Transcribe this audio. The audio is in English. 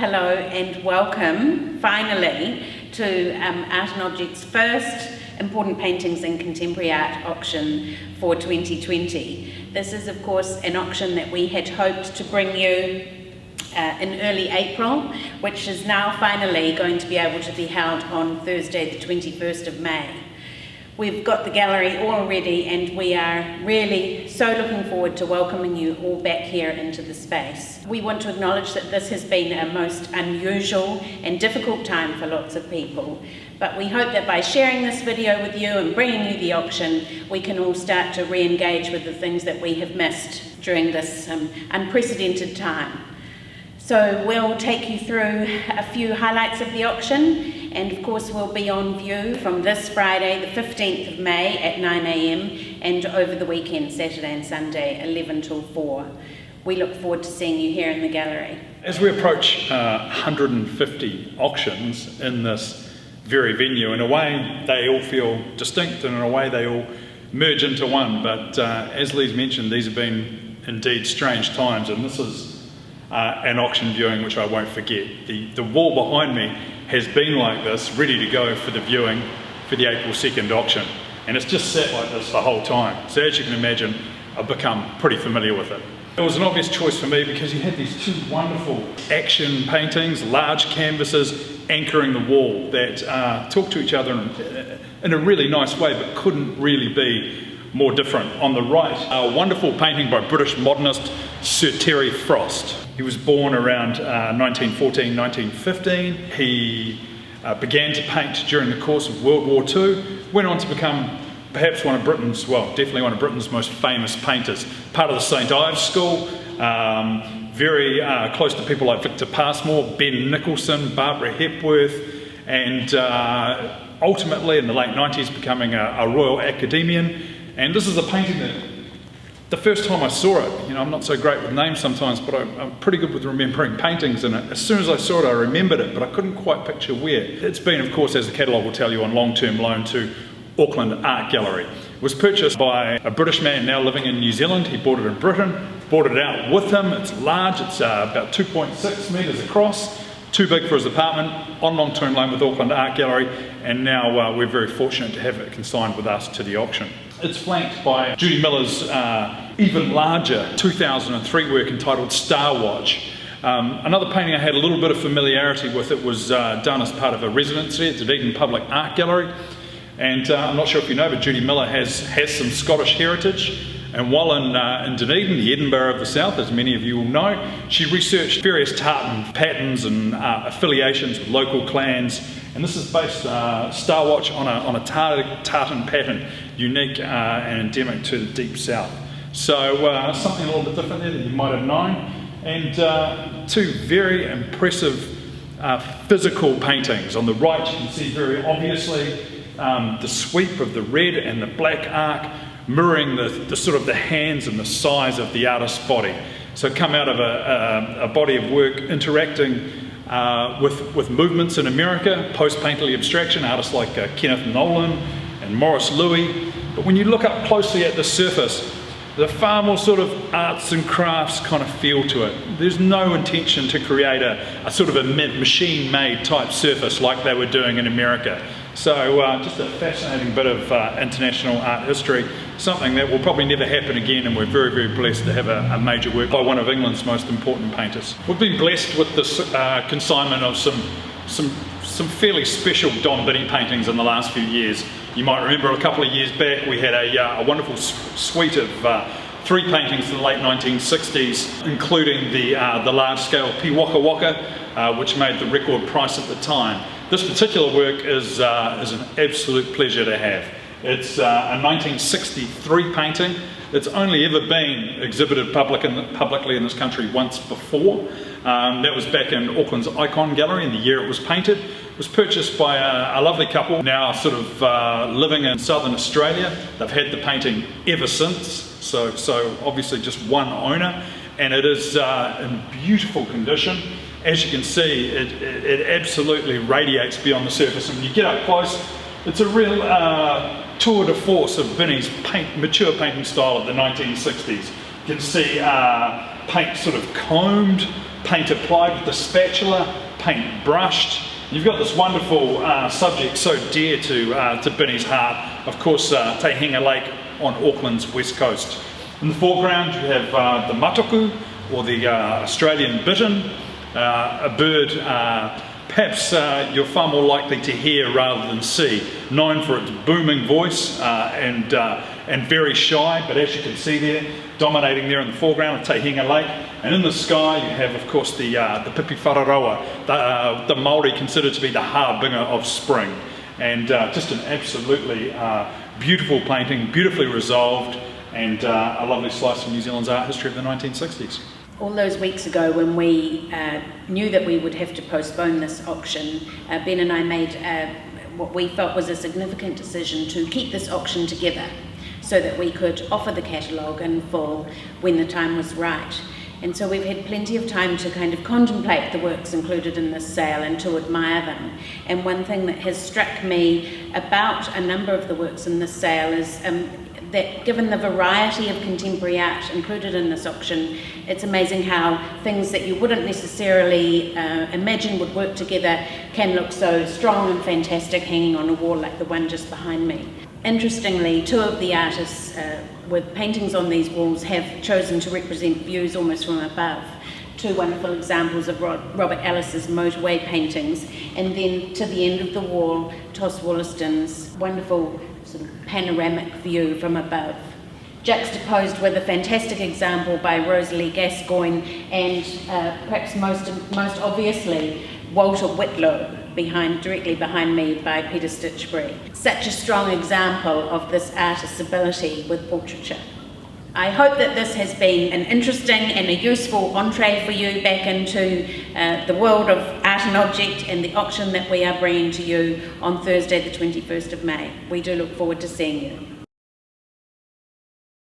Hello and welcome, finally, to Art and Object's first Important Paintings in Contemporary Art auction for 2020. This is, of course, an auction that we had hoped to bring you in early April, which is now finally going to be able to be held on Thursday, the 21st of May. We've got the gallery all ready and we are really so looking forward to welcoming you all back here into the space. We want to acknowledge that this has been a most unusual and difficult time for lots of people, but we hope that by sharing this video with you and bringing you the auction, we can all start to re-engage with the things that we have missed during this unprecedented time. So we'll take you through a few highlights of the auction, and of course we'll be on view from this Friday, the 15th of May at 9 AM and over the weekend, Saturday and Sunday, 11 till 4. We look forward to seeing you here in the gallery. As we approach 150 auctions in this very venue, in a way they all feel distinct and in a way they all merge into one, but as Lee's mentioned, these have been indeed strange times, and this is an auction viewing which I won't forget. The wall behind me has been like this, ready to go for the viewing for the April 2nd auction, and it's just sat like this the whole time. So as you can imagine, I've become pretty familiar with it. It was an obvious choice for me because you had these two wonderful action paintings, large canvases anchoring the wall that talk to each other in a really nice way, but couldn't really be more different. On the right, a wonderful painting by British modernist Sir Terry Frost. He was born around 1914, 1915. He began to paint during the course of World War II, went on to become perhaps one of Britain's, well, definitely one of Britain's most famous painters. Part of the St Ives School, very close to people like Victor Passmore, Ben Nicholson, Barbara Hepworth, and ultimately in the late 90s becoming a Royal Academician. And this is a painting that the first time I saw it, I'm not so great with names sometimes, but I'm pretty good with remembering paintings, and as soon as I saw it I remembered it, but I couldn't quite picture where. It's been, of course, as the catalogue will tell you, on long-term loan to Auckland Art Gallery. It was purchased by a British man now living in New Zealand. He bought it in Britain, brought it out with him. It's large, it's about 2.6 metres across, too big for his apartment, on long-term loan with Auckland Art Gallery, and now we're very fortunate to have it consigned with us to the auction. It's flanked by Judy Miller's even larger 2003 work entitled Star Watch. Another painting I had a little bit of familiarity with. It was done as part of a residency at the Dunedin Public Art Gallery, and I'm not sure if you know, but Judy Miller has some Scottish heritage, and while in Dunedin, the Edinburgh of the South, as many of you will know, she researched various tartan patterns and affiliations with local clans, and this is based Star Watch on a tartan pattern, unique and endemic to the Deep South. So something a little bit different there that you might have known, and two very impressive physical paintings. On the right you can see very obviously the sweep of the red and the black arc mirroring the sort of the hands and the size of the artist's body. So come out of a body of work interacting with movements in America, post-painterly abstraction, artists like Kenneth Nolan and Morris Louis. But when you look up closely at the surface, there's a far more sort of arts and crafts kind of feel to it. There's no intention to create a sort of a machine-made type surface like they were doing in America. So just a fascinating bit of international art history, something that will probably never happen again, and we're very, very blessed to have a major work by one of England's most important painters. We've been blessed with this consignment of some fairly special Don Binney paintings in the last few years. You might remember a couple of years back we had a wonderful suite of 3 paintings in the late 1960s, including the large-scale Pi Waka Waka, which made the record price at the time. This particular work is an absolute pleasure to have. It's a 1963 painting. It's only ever been exhibited publicly in this country once before. That was back in Auckland's Icon Gallery in the year it was painted. It was purchased by a lovely couple, now sort of living in southern Australia. They've had the painting ever since, so obviously just one owner, and it is in beautiful condition. As you can see, it absolutely radiates beyond the surface, and when you get up close, it's a real tour de force of Binney's mature painting style of the 1960s. You can see paint sort of combed paint applied with the spatula, paint brushed. You've got this wonderful subject so dear to Binny's heart, of course, Te Henga Lake on Auckland's west coast. In the foreground you have the matuku, or the Australian bittern, a bird perhaps you're far more likely to hear rather than see, known for its booming voice and very shy, but as you can see there, dominating there in the foreground of Te Henga Lake. And in the sky you have, of course, the pipi whararoa, the Māori considered to be the harbinger of spring. And just an absolutely beautiful painting, beautifully resolved, and a lovely slice of New Zealand's art history of the 1960s. All those weeks ago when we knew that we would have to postpone this auction, Ben and I made what we felt was a significant decision to keep this auction together so that we could offer the catalogue in full when the time was right. And so we've had plenty of time to kind of contemplate the works included in this sale and to admire them. And one thing that has struck me about a number of the works in this sale is that given the variety of contemporary art included in this auction, it's amazing how things that you wouldn't necessarily imagine would work together can look so strong and fantastic hanging on a wall like the one just behind me. Interestingly, two of the artists with paintings on these walls have chosen to represent views almost from above. Two wonderful examples of Robert Ellis's motorway paintings, and then to the end of the wall, Tos Wollaston's wonderful sort of panoramic view from above, juxtaposed with a fantastic example by Rosalie Gascoigne and perhaps most obviously Walter Whitlow directly behind me by Peter Stitchbury. Such a strong example of this artist's ability with portraiture. I hope that this has been an interesting and a useful entree for you back into the world of Art and Object and the auction that we are bringing to you on Thursday the 21st of May. We do look forward to seeing you.